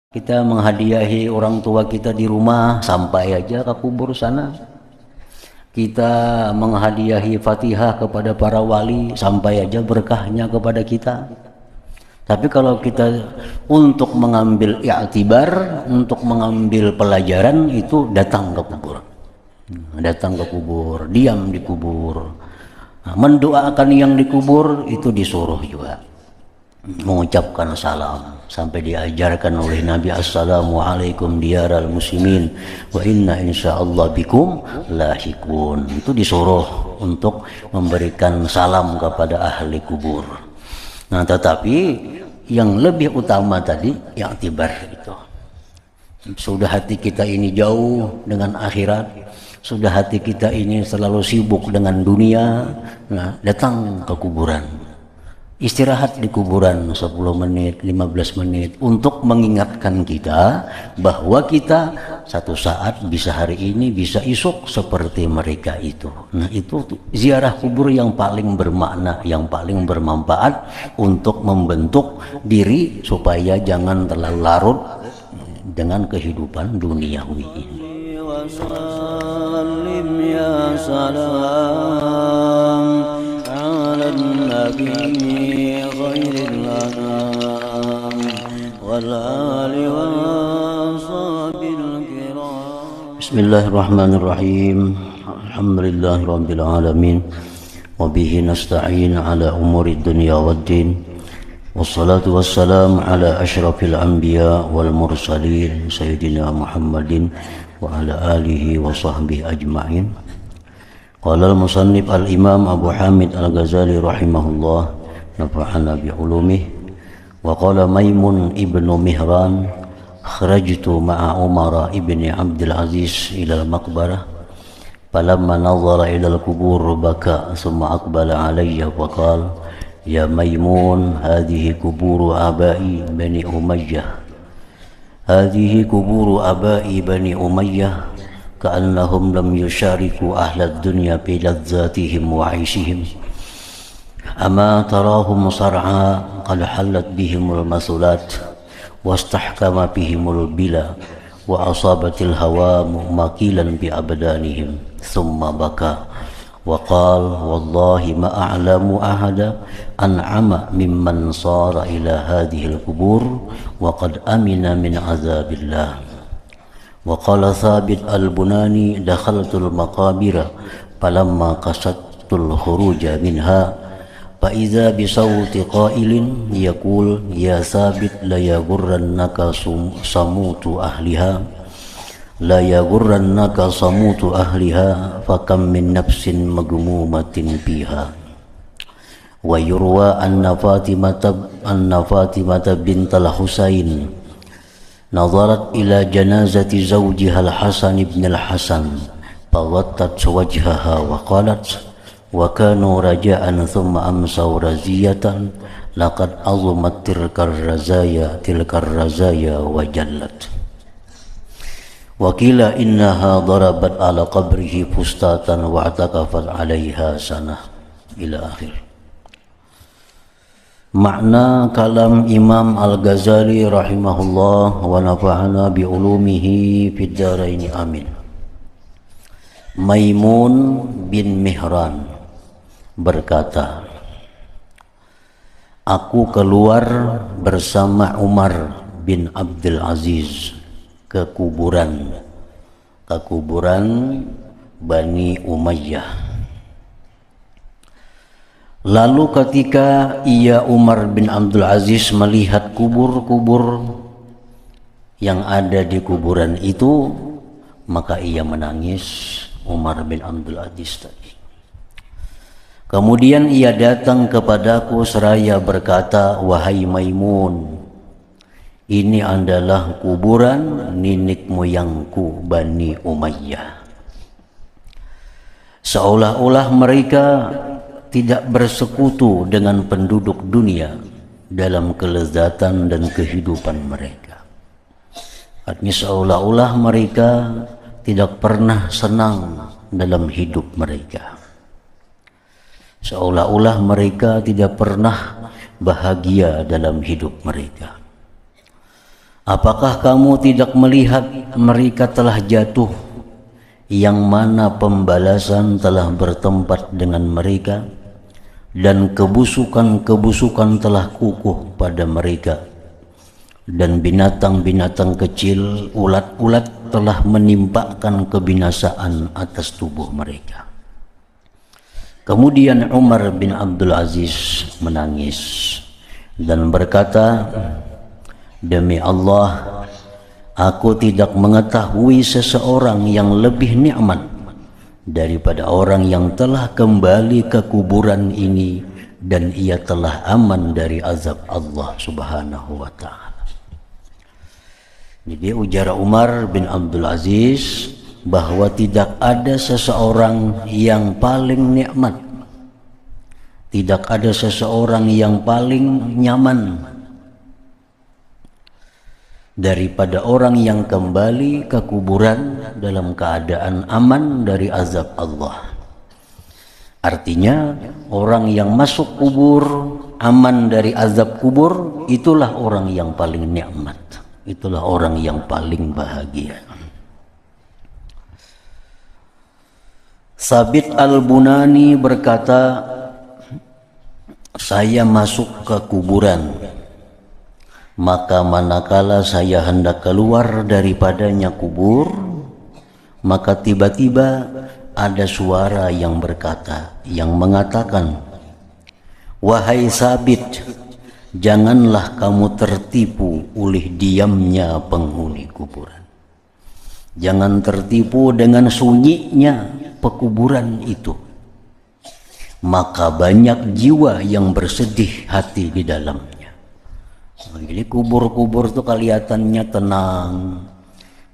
Kita menghadiahi orang tua kita di rumah sampai aja ke kubur sana. Kita menghadiahi Fatihah kepada para wali sampai aja berkahnya kepada kita. Tapi kalau kita untuk mengambil i'tibar, untuk mengambil pelajaran itu datang ke kubur. Datang ke kubur, diam di kubur. Nah, mendoakan yang dikubur itu disuruh juga. Mengucapkan salam sampai diajarkan oleh Nabi, assalamualaikum diaral muslimin wa inna insyaallah bikum lahikun. Itu disuruh untuk memberikan salam kepada ahli kubur. Nah, tetapi yang lebih utama tadi i'tibar itu. Sudah hati kita ini jauh dengan akhirat, sudah hati kita ini selalu sibuk dengan dunia, nah datang ke kuburan. Istirahat di kuburan 10 menit, 15 menit untuk mengingatkan kita bahwa kita satu saat bisa hari ini, bisa esok seperti mereka itu. Nah, itu ziarah kubur yang paling bermakna, yang paling bermanfaat untuk membentuk diri supaya jangan terlalu larut dengan kehidupan duniawi ini. Bismillahirrahmanirrahim. Alhamdulillahirabbil alamin. Wa bihi nasta'in ala umuri dunya waddin. Wassalatu wassalamu ala asyrafil anbiya wal mursalin sayyidina Muhammadin wa ala alihi wa sahbihi ajma'in. Qala al-musannif al-imam Abu Hamid al-Ghazali rahimahullah, nafa'ana bi ulumihi. Wa qala Maimun ibnu Mihran, kharajtu ma'a Umar ibni Abdul Aziz ila al-maqbarah falamma nadhara ila al-qubur baka thumma aqbala alayya wa qala ya Maimun, hadhihi quburu abai bani Umayyah, hadhihi quburu abai bani Umayyah ka'annahum lam yushariku ahlad dunya bi ladzatihim wa 'aishihim. Ama tarahum sar'a qad halat bihimul masulat wastahkama bihimul bila wa asabatil hawa makilan bi abdanihim. Thumma baka wa qala wallahi ma a'lamu ahada an'ama mimman sara ila hadhil qubur wa qad amina min azabillah. Wa qala Thabit al-Bunani, dakhaltul maqabira falamma qasadtul khuruja minha fa idza bi sawti qailin yaqul ya Thabit la yaghurrannaka samutu ahliha, la yaghurrannaka samutu ahliha fa kam min nafsin magmumatin fiha. Wa yurwa anna Fatimata bintal Husain nazarat ila janazati zawjiha al-Hasan ibn al-Hasan faghattat wajhaha wa qalat wa kanu raja'an thumma amsaw raziyatan laqad azumat tilkar razaya wa jallat. Wa qila innaha darabat ala qabrihi fustatan wa atakafat alaiha sanah ila akhir. Makna kalam Imam Al-Ghazali rahimahullah wa nafa'ana bi ulumihi fid dharain amin. Maimun bin Mihran berkata, aku keluar bersama Umar bin Abdul Aziz ke kuburan Bani Umayyah. Lalu ketika Umar bin Abdul Aziz melihat kubur-kubur yang ada di kuburan itu, maka ia menangis, Umar bin Abdul Aziz tadi. Kemudian ia datang kepadaku seraya berkata, wahai Maimun, ini adalah kuburan nenek moyangku Bani Umayyah. Seolah-olah mereka tidak bersekutu dengan penduduk dunia dalam kelezatan dan kehidupan mereka. Artinya seolah-olah mereka tidak pernah senang dalam hidup mereka. Seolah-olah mereka tidak pernah bahagia dalam hidup mereka. Apakah kamu tidak melihat mereka telah jatuh, yang mana pembalasan telah bertempat dengan mereka, dan kebusukan-kebusukan telah kukuh pada mereka, dan binatang-binatang kecil, ulat-ulat telah menimpakan kebinasaan atas tubuh mereka. Kemudian Umar bin Abdul Aziz menangis dan berkata, demi Allah, aku tidak mengetahui seseorang yang lebih nikmat daripada orang yang telah kembali ke kuburan ini dan ia telah aman dari azab Allah Subhanahu wa ta'ala. Jadi ujar Umar bin Abdul Aziz bahwa tidak ada seseorang yang paling nikmat, tidak ada seseorang yang paling nyaman daripada orang yang kembali ke kuburan dalam keadaan aman dari azab Allah. Artinya orang yang masuk kubur aman dari azab kubur, itulah orang yang paling nikmat, itulah orang yang paling bahagia. Sabit Al-Bunani berkata, saya masuk ke kuburan, maka manakala saya hendak keluar daripadanya kubur, maka tiba-tiba ada suara yang berkata, yang mengatakan, wahai Sabit, janganlah kamu tertipu oleh diamnya penghuni kuburan. Jangan tertipu dengan sunyinya pekuburan itu. Maka banyak jiwa yang bersedih hati di dalamnya. Jadi kubur-kubur itu kelihatannya tenang,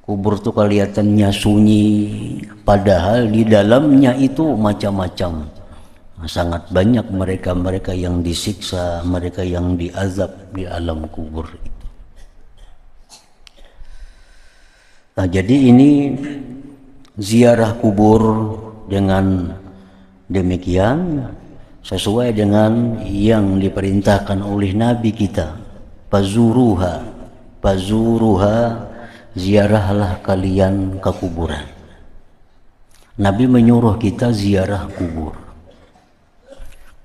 kubur itu kelihatannya sunyi, padahal di dalamnya itu macam-macam. Sangat banyak mereka-mereka yang disiksa, mereka yang diazab di alam kubur itu. Nah, jadi ini ziarah kubur dengan demikian sesuai dengan yang diperintahkan oleh Nabi kita. Pazuruha, ziarahlah kalian ke kuburan. Nabi menyuruh kita ziarah kubur.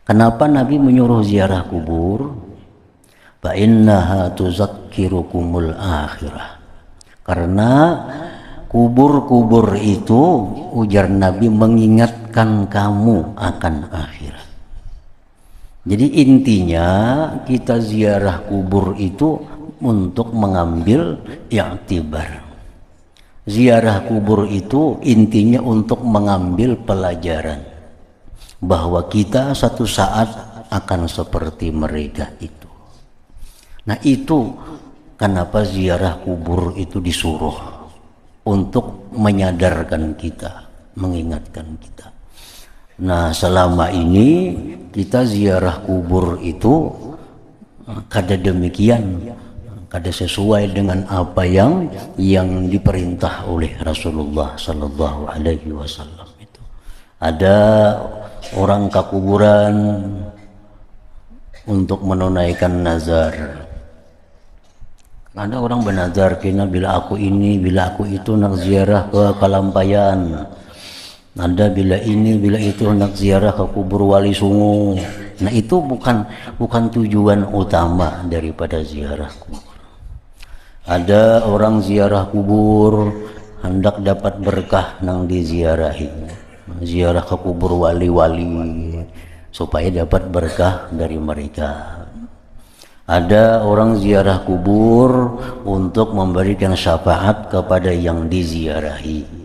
Kenapa Nabi menyuruh ziarah kubur? Fa innaha tuzakkirukumul akhirah. Karena kubur-kubur itu, ujar Nabi, mengingatkan kamu akan akhirat. Jadi intinya kita ziarah kubur itu untuk mengambil i'tibar. Ziarah kubur itu intinya untuk mengambil pelajaran bahwa kita satu saat akan seperti mereka itu. Nah, itu kenapa ziarah kubur itu disuruh, untuk menyadarkan kita, mengingatkan kita. Nah, selama ini kita ziarah kubur itu kada demikian, kada sesuai dengan apa yang diperintah oleh Rasulullah Sallallahu Alaihi Wasallam itu. Ada orang ke kuburan untuk menunaikan nazar. Ada orang bernazar, kena bila aku ini, bila aku itu nak ziarah ke Kalampayan. Ada bila ini, bila itu nak ziarah ke kubur Wali Sungu. Nah, itu bukan tujuan utama daripada ziarah kubur. Ada orang ziarah kubur hendak dapat berkah nang diziarahi. Ziarah ke kubur wali-wali supaya dapat berkah dari mereka. Ada orang ziarah kubur untuk memberikan syafaat kepada yang diziarahi.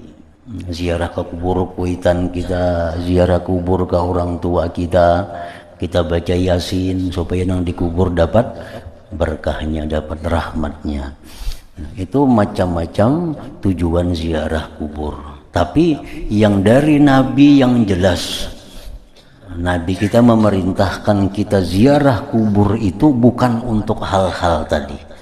Ziarah ke kubur kuitan kita, ziarah kubur ke orang tua kita, kita baca Yasin supaya yang dikubur dapat berkahnya, dapat rahmatnya. Itu macam-macam tujuan ziarah kubur. Tapi yang dari Nabi yang jelas, Nabi kita memerintahkan kita ziarah kubur itu bukan untuk hal-hal tadi.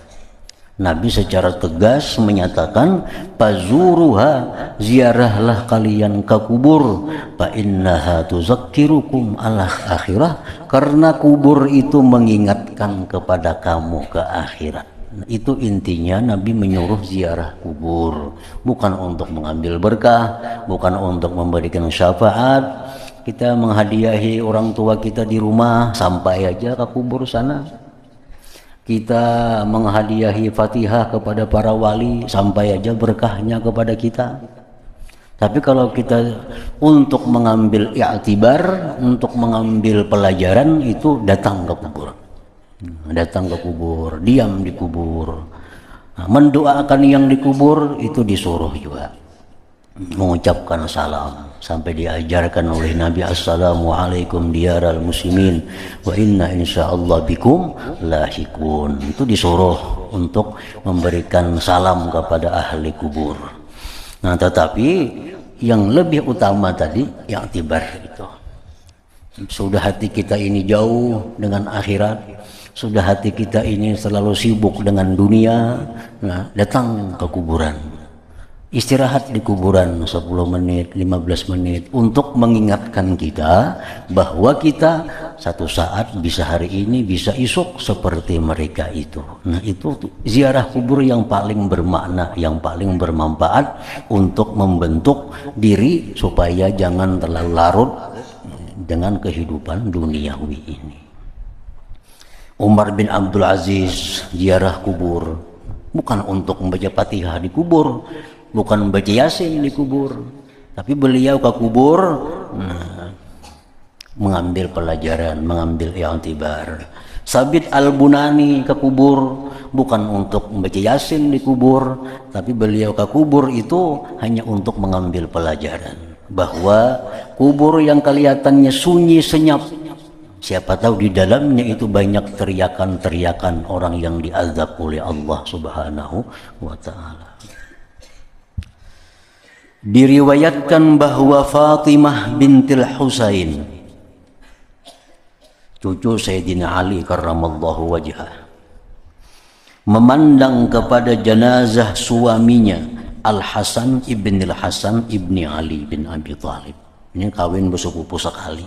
Nabi secara tegas menyatakan, pazuruha, ziarahlah kalian ke kubur, fa innaha tuzakkirukum ala akhirah, karena kubur itu mengingatkan kepada kamu ke akhirat. Itu intinya Nabi menyuruh ziarah kubur, bukan untuk mengambil berkah, bukan untuk memberikan syafaat. Kita menghadiahi orang tua kita di rumah, sampai aja ke kubur sana. Kita menghadiahi Fatihah kepada para wali, sampai aja berkahnya kepada kita. Tapi kalau kita untuk mengambil i'tibar, untuk mengambil pelajaran, itu datang ke kubur. Datang ke kubur, diam di kubur, mendoakan yang dikubur, itu disuruh juga mengucapkan salam, sampai diajarkan oleh Nabi, assalamualaikum diyaral muslimin wa inna insyaallah bikum lahikun. Itu disuruh untuk memberikan salam kepada ahli kubur. Nah, tetapi yang lebih utama tadi i'tibar itu. Sudah hati kita ini jauh dengan akhirat, sudah hati kita ini selalu sibuk dengan dunia, nah datang ke kuburan, istirahat di kuburan 10 menit, 15 menit untuk mengingatkan kita bahwa kita satu saat bisa hari ini, bisa esok seperti mereka itu. Nah, itu ziarah kubur yang paling bermakna, yang paling bermanfaat untuk membentuk diri supaya jangan terlalu larut dengan kehidupan duniawi ini. Umar bin Abdul Aziz ziarah kubur bukan untuk membaca Fatihah di kubur, bukan membaca Yasin di kubur, tapi beliau ke kubur mengambil pelajaran, mengambil i'tibar. Sabit Al-Bunani ke kubur bukan untuk membaca Yasin di kubur, tapi beliau ke kubur itu hanya untuk mengambil pelajaran bahwa kubur yang kelihatannya sunyi senyap, siapa tahu di dalamnya itu banyak teriakan-teriakan orang yang diazab oleh Allah Subhanahu wa ta'ala. Diriwayatkan bahwa Fatimah bintil Husain, cucu Sayyidina Ali karramallahu wajhah, memandang kepada jenazah suaminya Al-Hasan ibn Al-Hasan ibni Ali bin Abi Thalib. Ini kawin bersepupu sekali.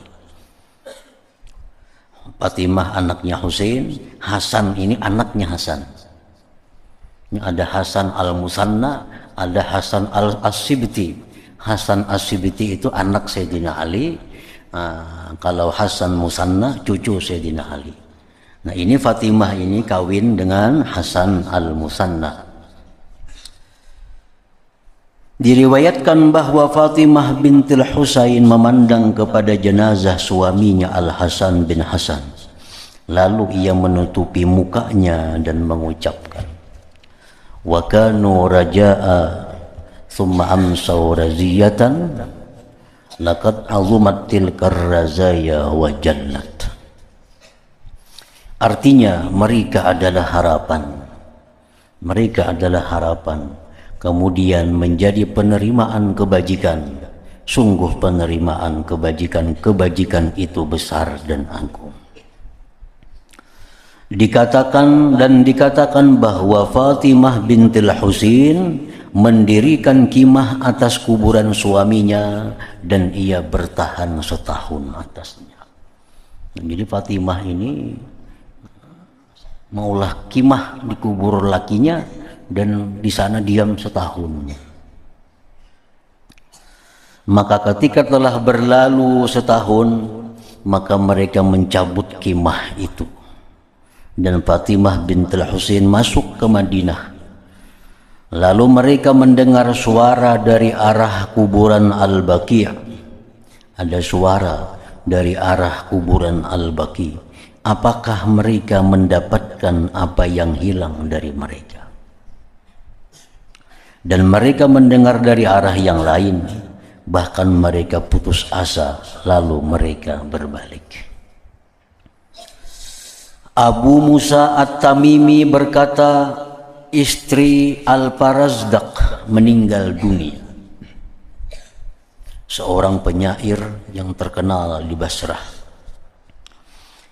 Fatimah anaknya Husain, Hasan ini anaknya Hasan. Ini ada Hasan al-Musanna, ada Hasan al-Asibti. Hasan Asibti itu anak Sayyidina Ali. Kalau Hasan Musanna cucu Sayyidina Ali. Nah, ini Fatimah ini kawin dengan Hasan al-Musanna. Diriwayatkan bahwa Fatimah bintil Husain memandang kepada jenazah suaminya Al-Hasan bin Hasan. Lalu ia menutupi mukanya dan mengucapkan, wa kanu raja'a thumma amsaw raziyatan laqad azumat tilkar razaya wa jannat. Artinya mereka adalah harapan. Mereka adalah harapan. Kemudian menjadi penerimaan kebajikan. Sungguh penerimaan kebajikan itu besar dan agung. Dikatakan bahwa Fatimah bintil Husain mendirikan kemah atas kuburan suaminya dan ia bertahan setahun atasnya. Jadi Fatimah ini maulah kemah di kubur lakinya dan di sana diam setahun. Maka ketika telah berlalu setahun, maka mereka mencabut kemah itu. Dan Fatimah bintul Husain masuk ke Madinah. Lalu mereka mendengar suara dari arah kuburan Al-Baqi'. Ada suara dari arah kuburan Al-Baqi'. Apakah mereka mendapatkan apa yang hilang dari mereka? Dan mereka mendengar dari arah yang lain, bahkan mereka putus asa, lalu mereka berbalik. Abu Musa At-Tamimi berkata, istri Al-Farazdaq meninggal dunia. Seorang penyair yang terkenal di Basrah.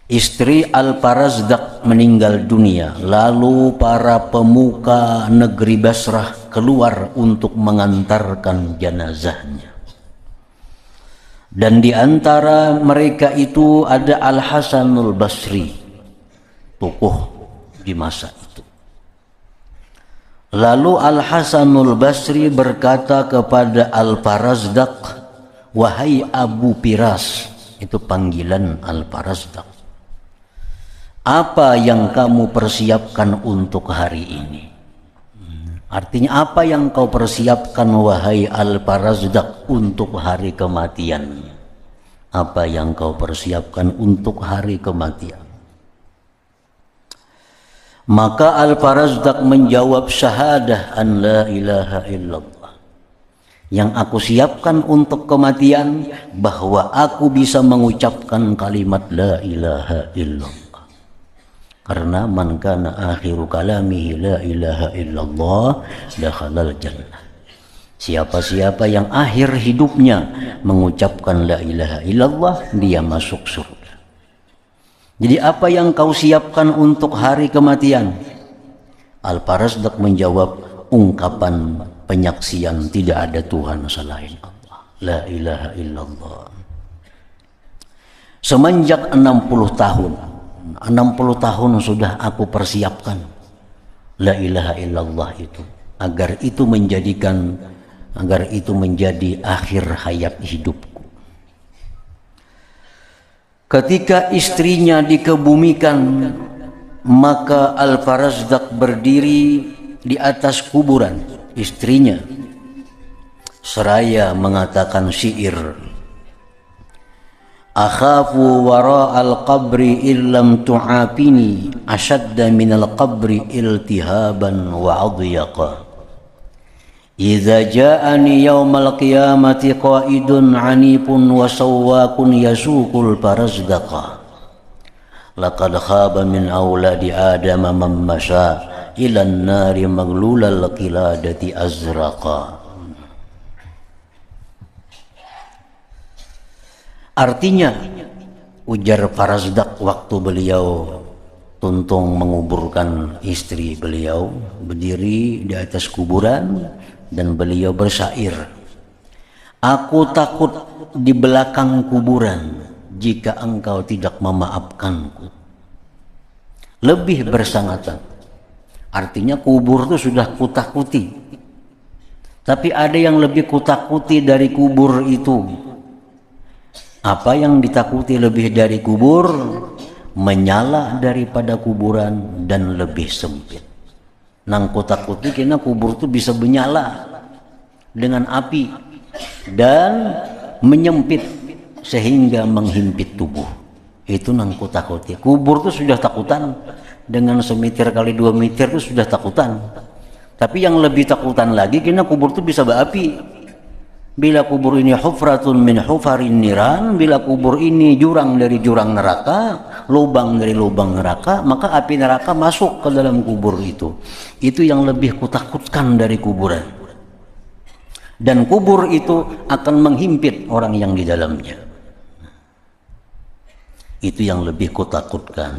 Istri Al-Farazdaq meninggal dunia, lalu para pemuka negeri Basrah keluar untuk mengantarkan jenazahnya. Dan di antara mereka itu ada Al-Hasanul Basri, tokoh di masa itu. Lalu Al-Hasanul Basri berkata kepada Al-Farazdaq, wahai Abu Firas, itu panggilan Al-Farazdaq, apa yang kamu persiapkan untuk hari ini? Artinya apa yang kau persiapkan wahai Al-Farazdaq untuk hari kematian? Apa yang kau persiapkan untuk hari kematian? Maka Al-Farazdaq menjawab, syahadah an la ilaha illallah. Yang aku siapkan untuk kematian, bahwa aku bisa mengucapkan kalimat la ilaha illallah. Karena man kana akhiru kalamihi la ilaha illallah dakhalal jannah. Siapa-siapa yang akhir hidupnya mengucapkan la ilaha illallah, dia masuk surga. Jadi apa yang kau siapkan untuk hari kematian? Al-Farazdaq menjawab, ungkapan penyaksian tidak ada Tuhan selain Allah, la ilaha illallah. Semenjak 60 tahun sudah aku persiapkan la ilaha illallah itu, agar itu menjadi akhir hayat hidupku. Ketika istrinya dikebumikan, maka Al-Farazdaq berdiri di atas kuburan istrinya seraya mengatakan syair, akhafu wara'al qabri illam tu'afini ashadda minal qabri iltihaban wa adyaqa. Idza ja'ani yaumal qiyamati qaidun 'anifun wa sawwakun yasuqul farazdaqa. Laqad khaba min auladi adama man masya ila an-nari maglulal qiladati azraqa. Artinya, ujar Farazdaq waktu beliau tuntung menguburkan istri beliau, berdiri di atas kuburan dan beliau bersyair, aku takut di belakang kuburan jika engkau tidak memaafkanku. Lebih bersangatan, artinya kubur itu sudah kutakuti, tapi ada yang lebih kutakuti dari kubur itu. Apa yang ditakuti lebih dari kubur? Menyala daripada kuburan dan lebih sempit. Nang kutakuti kena kubur itu bisa menyala dengan api dan menyempit sehingga menghimpit tubuh. Itu nang kutakuti. Kubur itu sudah takutan, dengan semeter kali 2 meter itu sudah takutan. Tapi yang lebih takutan lagi kena kubur itu bisa berapi. Bila kubur ini hufratun min hufarin niran, bila kubur ini jurang dari jurang neraka, lubang dari lubang neraka, maka api neraka masuk ke dalam kubur itu. Itu yang lebih kutakutkan dari kuburan. Dan kubur itu akan menghimpit orang yang di dalamnya. Itu yang lebih kutakutkan.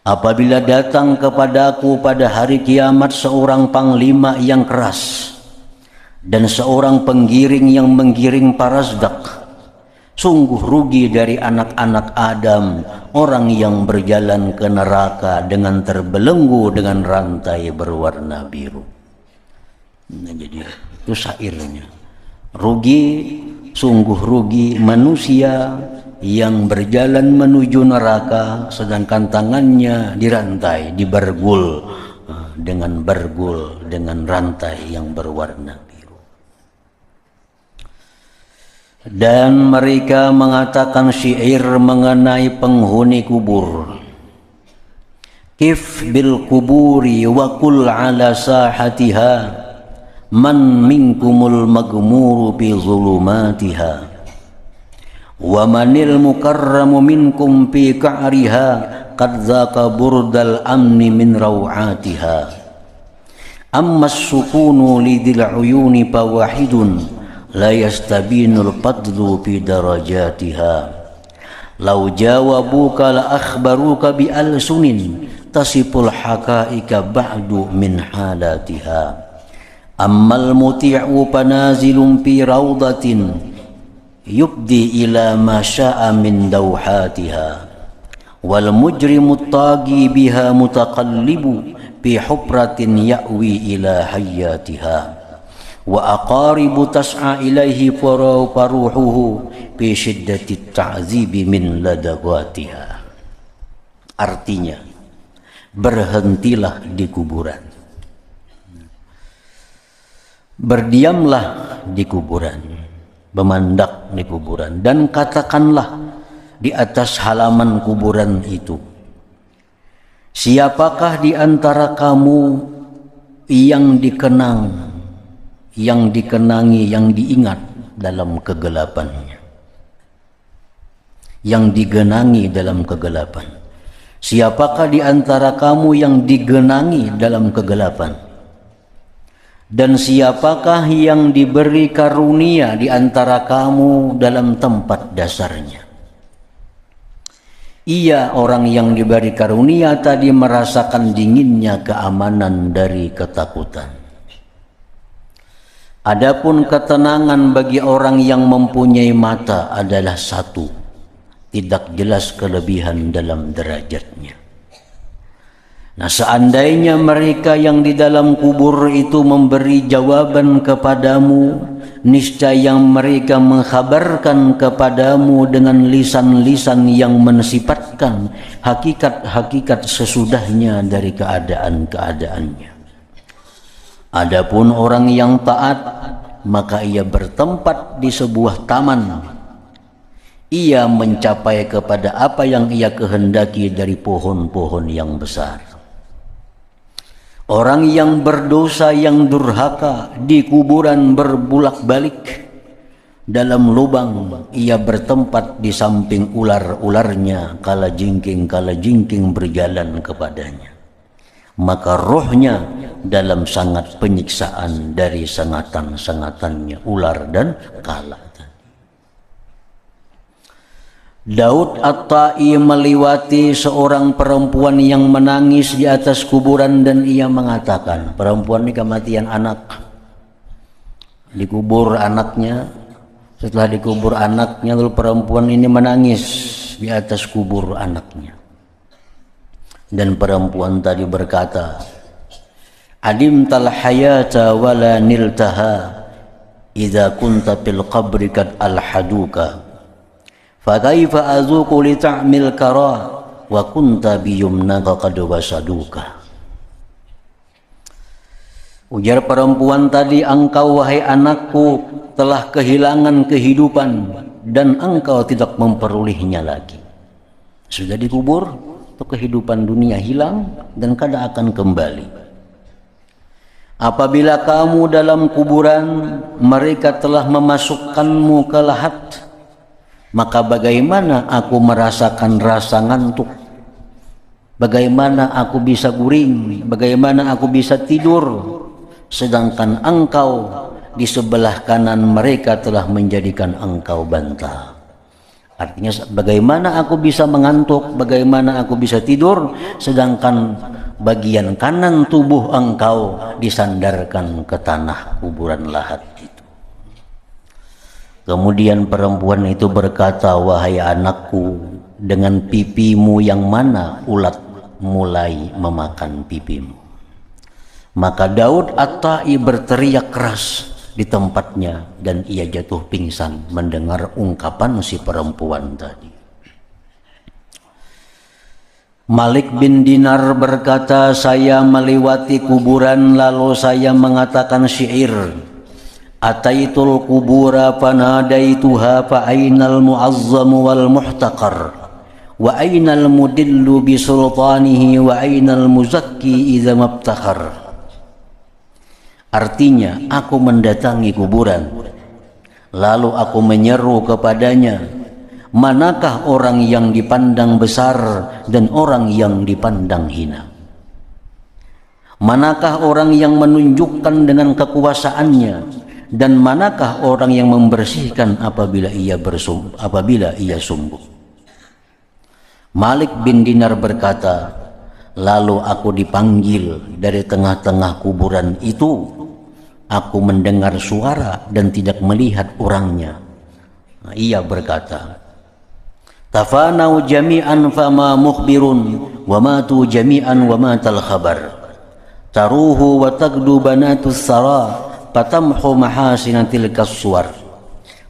Apabila datang kepadaku pada hari kiamat seorang panglima yang keras dan seorang penggiring yang menggiring Farazdaq, sungguh rugi dari anak-anak Adam orang yang berjalan ke neraka dengan terbelenggu dengan rantai berwarna biru. Nah, jadi itu syairnya. Rugi, sungguh rugi manusia yang berjalan menuju neraka sedangkan tangannya dirantai, dibergul dengan rantai yang berwarna biru. Dan mereka mengatakan syair mengenai penghuni kubur. Kif bil kuburi wa kul ala sahatiha man minkumul magmuru bi zulumatiha wa manil mukarramu minkum fi ka'riha qad zaka burdal amni min raw'atiha amma as-sukunu lidil uyuni fawahidun la yastabinul fadlu fi darajatiha law jawabuka la akhbaruka bi alsunin tasiful haqaika ba'du min halatiha ammal muti'u panazilun fi rawdatin yubdi ila ma sya'a min dawhatiha wal mujrimu tagi biha mutaqallibu fi hupratin ya'wi ila hayyatiha wa aqaribu tas'a ilaihi faruhuhu fi shiddati ta'zibi min ladawatiha. Artinya, berhentilah di kuburan, berdiamlah di kuburan, memandak di kuburan, dan katakanlah di atas halaman kuburan itu, siapakah di antara kamu yang dikenang, yang dikenangi, yang diingat dalam kegelapannya, yang digenangi dalam kegelapan? Siapakah di antara kamu yang digenangi dalam kegelapan? Dan siapakah yang diberi karunia di antara kamu dalam tempat dasarnya? Ia, orang yang diberi karunia tadi, merasakan dinginnya keamanan dari ketakutan. Adapun ketenangan bagi orang yang mempunyai mata adalah satu, tidak jelas kelebihan dalam derajatnya. Nah, seandainya mereka yang di dalam kubur itu memberi jawaban kepadamu, niscaya mereka mengkhabarkan kepadamu dengan lisan-lisan yang mensifatkan hakikat-hakikat sesudahnya dari keadaan-keadaannya. Adapun orang yang taat, maka ia bertempat di sebuah taman. Ia mencapai kepada apa yang ia kehendaki dari pohon-pohon yang besar. Orang yang berdosa, yang durhaka, di kuburan berbulak-balik. Dalam lubang ia bertempat di samping ular-ularnya, kala jingking berjalan kepadanya. Maka rohnya dalam sangat penyiksaan dari sengatan-sengatannya ular dan kala. Daud At-Tai melewati seorang perempuan yang menangis di atas kuburan, dan ia mengatakan, perempuan ini kematian anak, dikubur anaknya. Setelah dikubur anaknya, lalu perempuan ini menangis di atas kubur anaknya. Dan perempuan tadi berkata, adimtal hayata wala niltaha idza kunta fil qabri kad alhaduka fakaifa azuqu li ta'mil kara wa kunta biyumnaka qad wasaduka. Ujar perempuan tadi, engkau wahai anakku telah kehilangan kehidupan dan engkau tidak memperolehnya lagi. Sudah dikubur, itu kehidupan dunia hilang dan kada akan kembali. Apabila kamu dalam kuburan, mereka telah memasukkanmu ke lahat, maka bagaimana aku merasakan rasa ngantuk? Bagaimana aku bisa guring? Bagaimana aku bisa tidur? Sedangkan engkau di sebelah kanan mereka telah menjadikan engkau bantal. Artinya, bagaimana aku bisa mengantuk? Bagaimana aku bisa tidur? Sedangkan bagian kanan tubuh engkau disandarkan ke tanah kuburan lahat itu. Kemudian perempuan itu berkata, wahai anakku, dengan pipimu yang mana ulat mulai memakan pipimu? Maka Daud At-Tai berteriak keras di tempatnya dan ia jatuh pingsan mendengar ungkapan si perempuan tadi. Malik bin Dinar berkata, saya melewati kuburan lalu saya mengatakan syair, ataitul kubura fanadaituha fa ainal mu'azzamu wal muhtaqar wa ainal mudillu bi sultanihi wa ainal muzakki idza mabtakhar. Artinya, aku mendatangi kuburan lalu aku menyeru kepadanya, manakah orang yang dipandang besar dan orang yang dipandang hina? Manakah orang yang menunjukkan dengan kekuasaannya dan manakah orang yang membersihkan apabila ia sungguh? Malik bin Dinar berkata, lalu aku dipanggil dari tengah-tengah kuburan itu. Aku mendengar suara dan tidak melihat orangnya. Nah, ia berkata, tafanau jami'an fama mukhbirun wa matu jami'an wa matal khabar. taruhu wa tagdu banatus sara fatamhu mahasina tilkas suwar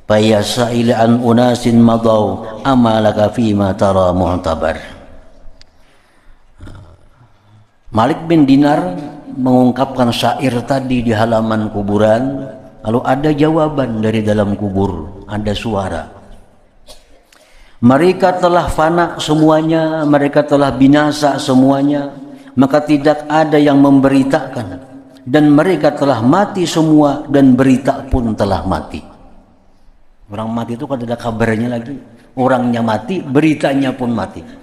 faya sa'ila an unasin madaw amalaka fima tara mu'tabar. Malik bin Dinar mengungkapkan syair tadi di halaman kuburan, lalu ada jawaban dari dalam kubur, ada suara. Mereka telah fana semuanya, mereka telah binasa semuanya, maka tidak ada yang memberitakan, dan mereka telah mati semua dan berita pun telah mati. Orang mati itu kan ada kabarnya lagi, orangnya mati, beritanya pun mati.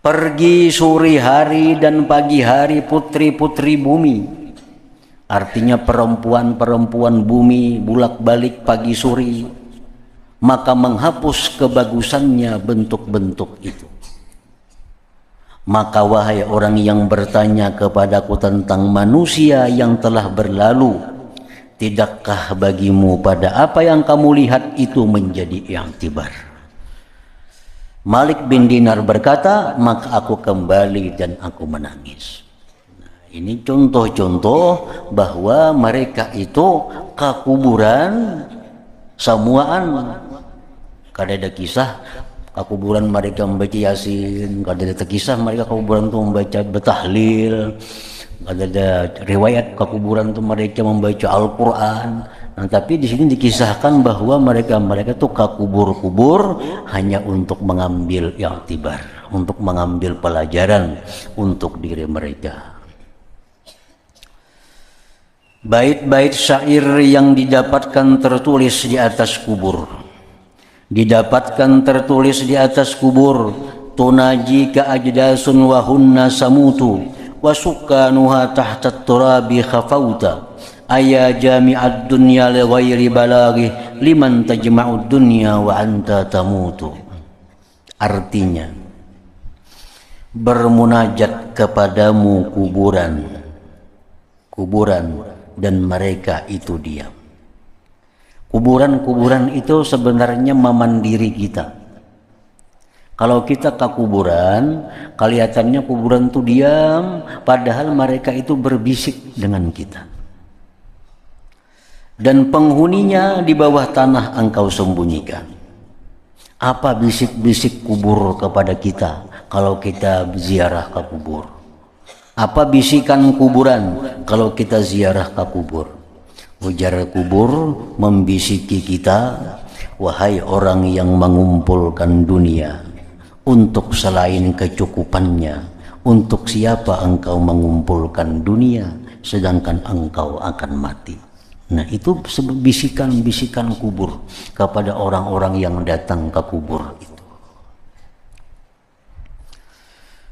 Pergi sore hari dan pagi hari putri-putri bumi, artinya perempuan-perempuan bumi bulak-balik pagi sore, maka menghapus kebagusannya bentuk-bentuk itu. Maka wahai orang yang bertanya kepadaku tentang manusia yang telah berlalu, tidakkah bagimu pada apa yang kamu lihat itu menjadi i'tibar? Malik bin Dinar berkata, maka aku kembali dan aku menangis. Nah, ini contoh-contoh bahwa mereka itu ke kuburan samuaan. Kada ada kisah ke kuburan mereka membaca Yasin, kada ada kisah mereka ke kuburan itu membaca betahlil, kada ada riwayat ke kuburan itu mereka membaca Al-Quran. Nah, tapi di sini dikisahkan bahwa mereka itu ke kubur-kubur hanya untuk mengambil i'tibar, untuk mengambil pelajaran untuk diri mereka. Bait-bait syair yang didapatkan tertulis di atas kubur, didapatkan tertulis di atas kubur, tunaji ka ajdasun wa hunna samutu wa sukanuha tahta turabi khafauta aya jami'ad dunya li ghairi balaghi liman tajma'ud dunya wa anta tamutu. Artinya, bermunajat kepadamu kuburan, kuburan, dan mereka itu diam. Kuburan-kuburan itu sebenarnya memandiri kita. Kalau kita ke kuburan, kelihatannya kuburan itu diam, padahal mereka itu berbisik dengan kita. Dan penghuninya di bawah tanah engkau sembunyikan. Apa bisik-bisik kubur kepada kita kalau kita ziarah ke kubur? Apa bisikan kuburan kalau kita ziarah ke kubur? Ujar kubur membisiki kita, wahai orang yang mengumpulkan dunia untuk selain kecukupannya, untuk siapa engkau mengumpulkan dunia sedangkan engkau akan mati? Nah, itu bisikan-bisikan kubur kepada orang-orang yang datang ke kubur itu.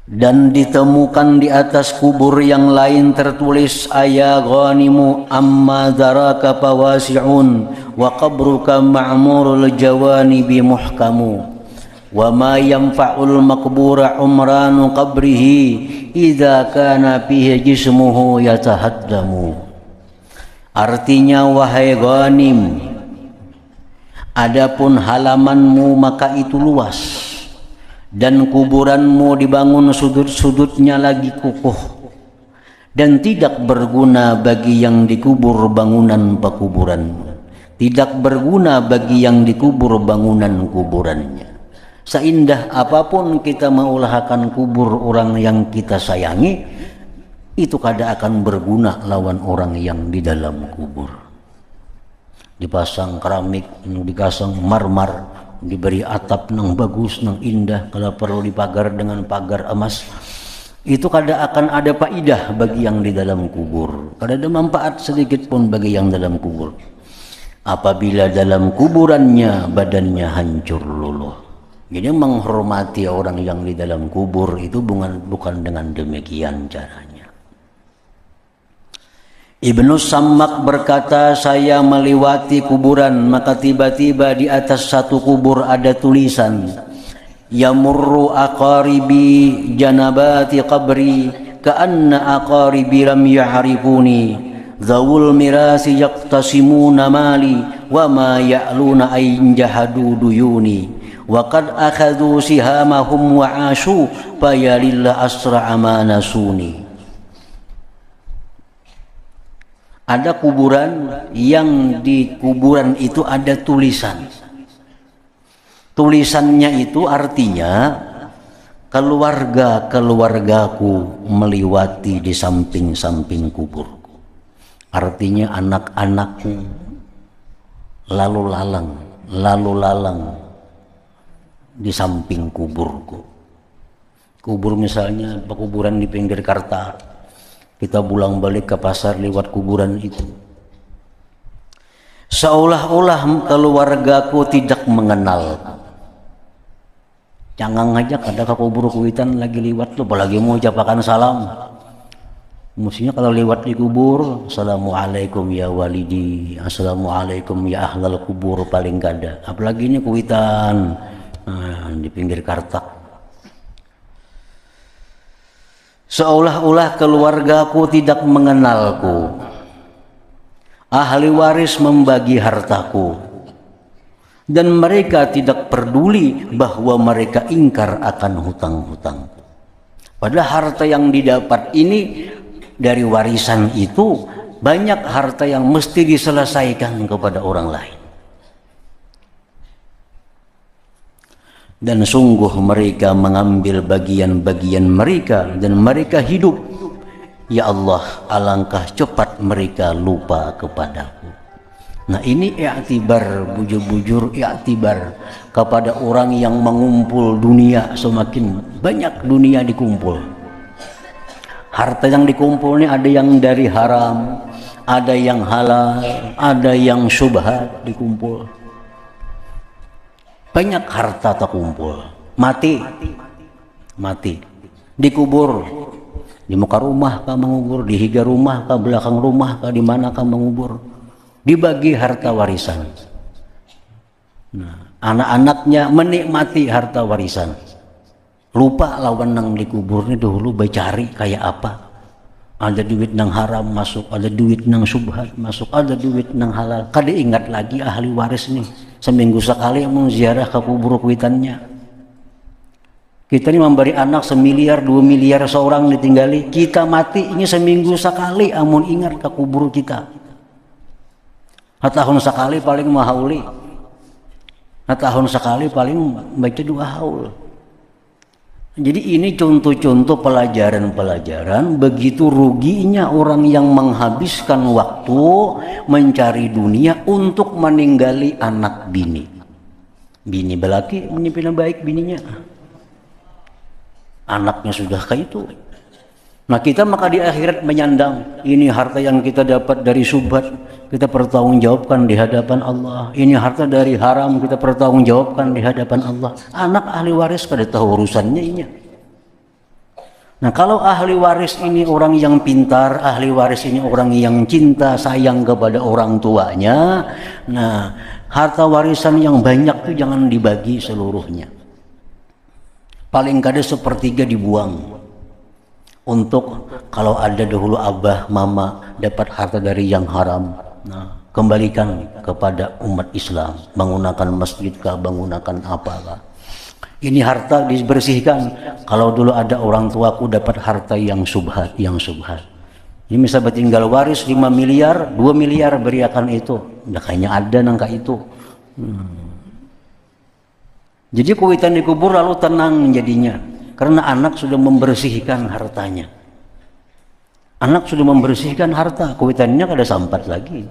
Dan ditemukan di atas kubur yang lain tertulis, aya ghanimu amma daraka fawasi'un wa qabruka ma'murul jawanibi muhkamu wa ma yanfa'ul maqbura umranu qabrihi idza kana fihi jismuhu yatahaddamu. Artinya, wahai ghanim, adapun halamanmu maka itu luas, dan kuburanmu dibangun sudut-sudutnya lagi kukuh, dan tidak berguna bagi yang dikubur bangunan pekuburanmu, tidak berguna bagi yang dikubur bangunan kuburannya. Seindah apapun kita mengulahkan kubur orang yang kita sayangi, itu kada akan berguna lawan orang yang di dalam kubur. Dipasang keramik, dipasang marmer, diberi atap nang bagus, nang indah, kalau perlu dipagar dengan pagar emas, itu kada akan ada faidah bagi yang di dalam kubur, kada ada manfaat sedikit pun bagi yang dalam kubur. Apabila dalam kuburannya badannya hancur luluh. Jadi menghormati orang yang di dalam kubur itu bukan dengan demikian caranya. Ibnu Sammak berkata, saya melewati kuburan, maka tiba-tiba di atas satu kubur ada tulisan, yamurru aqaribi janabati qabri ka'anna aqaribi lam ya'rifuni zawul mirasi yaqtasimuna mali wa ma ya'luna ayn jahadu duyuni wa qad akhadhu sihamahum wa ashu fayalillah asra amanasuni. Ada kuburan yang di kuburan itu ada tulisan. Tulisannya itu artinya keluarga-keluargaku melewati di samping-samping kuburku. Artinya anak-anakku lalu lalang di samping kuburku. Kubur misalnya pekuburan di pinggir Kartar. Kita pulang balik ke pasar lewat kuburan itu. Seolah-olah keluargaku tidak mengenal. Jangan ngajak ada ke kubur kuitan lagi lewat tuh, apalagi mau ucapakan salam. Mestinya kalau lewat di kubur, assalamualaikum ya walidi, assalamualaikum ya ahlal kubur, paling kada. Apalagi ini kuitan di pinggir Kartak. Seolah-olah keluargaku tidak mengenalku. Ahli waris membagi hartaku, dan mereka tidak peduli bahwa mereka ingkar akan hutang-hutang. Padahal harta yang didapat ini dari warisan itu banyak harta yang mesti diselesaikan kepada orang lain. Dan sungguh mereka mengambil bagian-bagian mereka dan mereka hidup. Ya Allah, alangkah cepat mereka lupa kepadaku. Nah ini i'tibar, bujur-bujur i'tibar kepada orang yang mengumpul dunia. Semakin banyak dunia dikumpul, harta yang dikumpul ini ada yang dari haram, ada yang halal, ada yang syubhat dikumpul. Banyak harta terkumpul, mati dikubur di muka rumah kah mengubur, di higa rumah kah, belakang rumah kah, di mana kah mengubur, dibagi harta warisan. Nah, anak-anaknya menikmati harta warisan, lupa lawan nang dikubur ini dahulu becari kayak apa. Ada duit nang haram masuk, ada duit nang subhat masuk, ada duit nang halal. Kada ingat lagi ahli waris nih, seminggu sekali mau ziarah ke kubur kuitannya. Kita ini memberi anak 1 miliar 2 miliar seorang ditinggali, kita mati ini seminggu sekali amun ingat ke kubur kita. Tahun sekali paling mahauli, tahun sekali paling baca 2 haul. Jadi ini contoh-contoh pelajaran-pelajaran begitu ruginya orang yang menghabiskan waktu mencari dunia untuk meninggali anak bini. Bini belaki menyimpan baik bininya, anaknya sudah kayak itu. Nah kita maka di akhirat menyandang ini harta yang kita dapat dari subhat, kita pertanggungjawabkan di hadapan Allah. Ini harta dari haram, kita pertanggungjawabkan di hadapan Allah. Anak ahli waris kada tahu urusannya ini. Nah kalau ahli waris ini orang yang pintar, ahli waris ini orang yang cinta sayang kepada orang tuanya, nah harta warisan yang banyak itu jangan dibagi seluruhnya. Paling kada 1/3 dibuang. Untuk kalau ada dahulu abah mama dapat harta dari yang haram, nah kembalikan kepada umat Islam, menggunakan masjid kah, menggunakan apakah. Ini harta dibersihkan. Kalau dulu ada orang tuaku dapat harta yang subhat, ini misalnya tinggal waris 5 miliar 2 miliar beriakan itu, nah kayaknya ada nangka itu. Jadi kuitan dikubur lalu tenang jadinya, karena anak sudah membersihkan hartanya. Anak sudah membersihkan harta, kuitannya kada sampat lagi.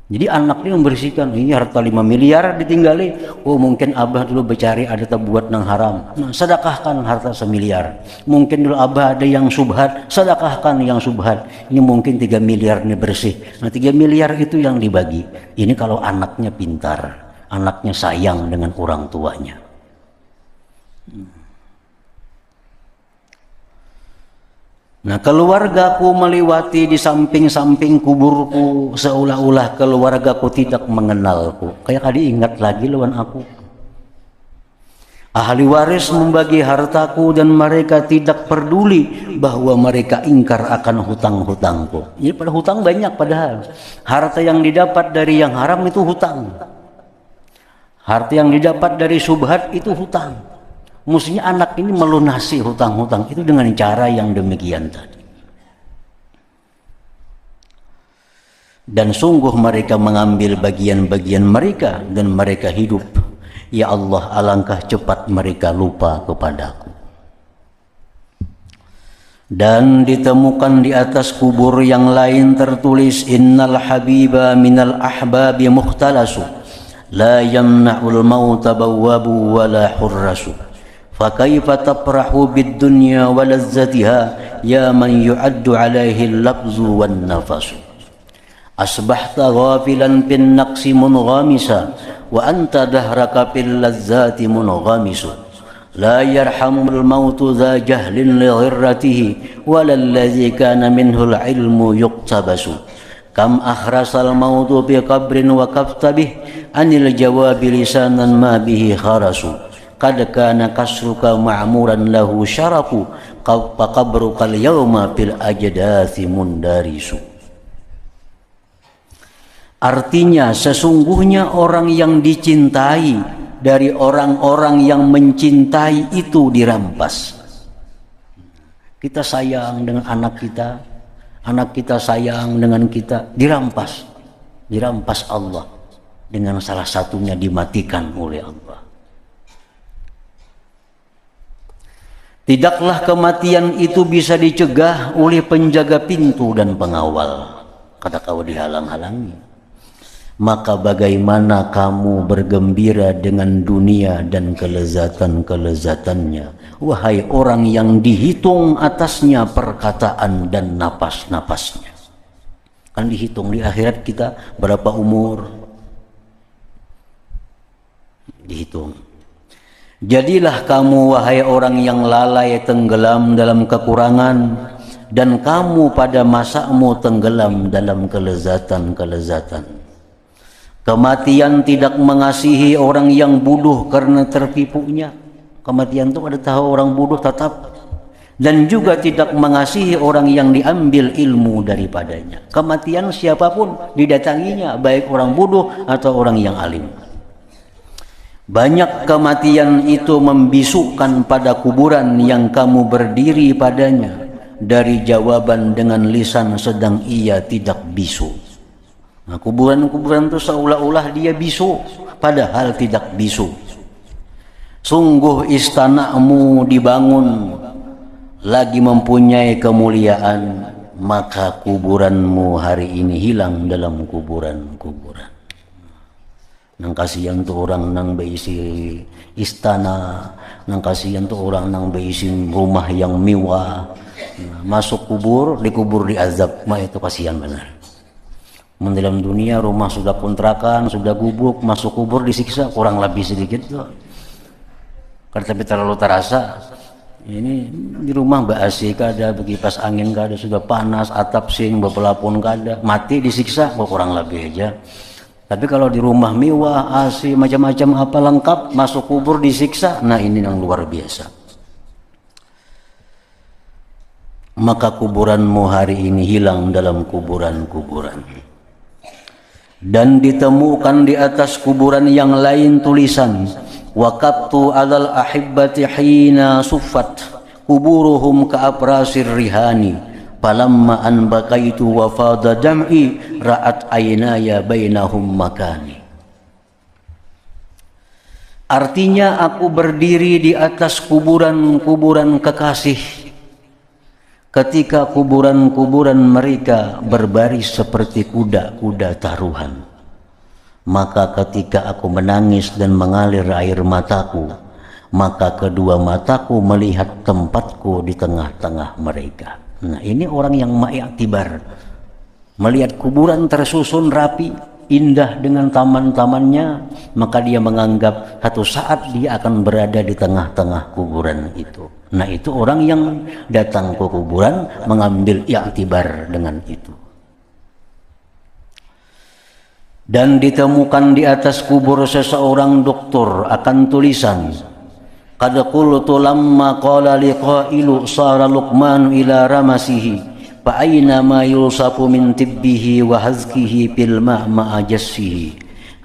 Jadi anak ini membersihkan, ini harta 5 miliar ditinggali, oh mungkin abah dulu bercari ada terbuat nang haram, nah sedekahkan harta 1 miliar. Mungkin dulu abah ada yang subhat, sedekahkan yang subhat. Ini mungkin 3 miliar ini bersih, nah 3 miliar itu yang dibagi. Ini kalau anaknya pintar, anaknya sayang dengan orang tuanya. Nah keluargaku melewati di samping-samping kuburku, seolah-olah keluargaku tidak mengenalku. Kayak kali ingat lagi lawan aku. Ahli waris membagi hartaku dan mereka tidak peduli bahwa mereka ingkar akan hutang-hutangku. Ini pada hutang banyak padahal. Harta yang didapat dari yang haram itu hutang. Harta yang didapat dari subhat itu hutang. Mestinya anak ini melunasi hutang-hutang itu dengan cara yang demikian tadi. Dan sungguh mereka mengambil bagian-bagian mereka dan mereka hidup. Ya Allah, alangkah cepat mereka lupa kepadaku. Dan ditemukan di atas kubur yang lain tertulis, innal habiba minal ahbabi mukhtalasu la yamna'ul mauta bawwabu wala hurrasu fakaifa tafrahu bid dunya wa lazzatiha ya man yu'addu alaihi al-lafzu wan nafasu asbahta ghafilan bin naqsi munghamisa wa anta dahraka fil lazzati munghamisu la yarhamul mautu dha jahlin li ghirratihi wala alladhi kana minhu al-ilmu yuqtabasu kam akhrasal mautu bi qabrin wa kaftabih anil jawabi lisanan ma bihi kharasu qad kana kasruka ma'muran lahu syarafu qabruka al-yawma fil ajdathi mundarisu. Artinya sesungguhnya orang yang dicintai dari orang-orang yang mencintai itu dirampas. Kita sayang dengan anak kita sayang dengan kita, dirampas Allah dengan salah satunya dimatikan oleh Allah. Tidaklah kematian itu bisa dicegah oleh penjaga pintu dan pengawal. Kata kau dihalang-halangi. Maka bagaimana kamu bergembira dengan dunia dan kelezatan-kelezatannya, wahai orang yang dihitung atasnya perkataan dan napas-napasnya. Kan dihitung di akhirat kita berapa umur, dihitung. Jadilah kamu wahai orang yang lalai tenggelam dalam kekurangan, dan kamu pada masamu tenggelam dalam kelezatan-kelezatan. Kematian tidak mengasihi orang yang bodoh karena tertipunya. Kematian itu ada tahu orang bodoh tetap. Dan juga tidak mengasihi orang yang diambil ilmu daripadanya. Kematian siapapun didatanginya, baik orang bodoh atau orang yang alim. Banyak kematian itu membisukkan pada kuburan yang kamu berdiri padanya. Dari jawaban dengan lisan sedang ia tidak bisu. Nah, kuburan-kuburan itu seolah-olah dia bisu, padahal tidak bisu. Sungguh istanamu dibangun lagi mempunyai kemuliaan, maka kuburanmu hari ini hilang dalam kuburan-kuburan. Nang kasihan tuh orang nang beisi istana, nang kasihan tuh orang nang beisi rumah yang mewah. Masuk kubur, dikubur di azab, mah itu kasihan benar. Dalam dunia rumah sudah kontrakan, sudah gubuk, masuk kubur disiksa kurang lebih sedikit tuh. Karena tapi terlalu terasa. Ini di rumah AC kada, kipas angin kada, sudah panas, atap sing, pelapon kada, mati disiksa kurang lebih aja. Tapi kalau di rumah mewah, AC macam-macam apa lengkap, masuk kubur disiksa, nah ini yang luar biasa. Maka kuburanmu hari ini hilang dalam kuburan-kuburan. Dan ditemukan di atas kuburan yang lain tulisan, waqattu alal ahibbati hina suffat kuburuhum ka aprasir rihani falamma an bakaitu wa fada dam'i ra'at aynaya bainahum makani. Artinya aku berdiri di atas kuburan-kuburan kekasih ketika kuburan-kuburan mereka berbaris seperti kuda-kuda taruhan. Maka ketika aku menangis dan mengalir air mataku, maka kedua mataku melihat tempatku di tengah-tengah mereka. Nah, ini orang yang ma'iktibar, melihat kuburan tersusun rapi, indah dengan taman-tamannya, maka dia menganggap satu saat dia akan berada di tengah-tengah kuburan itu. Nah, itu orang yang datang ke kuburan mengambil i'tibar dengan itu. Dan ditemukan di atas kubur seseorang doktor akan tulisan, qad qultu lamma qala liqailu sara Luqman ila ramasihi fa aina ma yusafu min tibbihi wa hazkihi bil ma'ma jassihi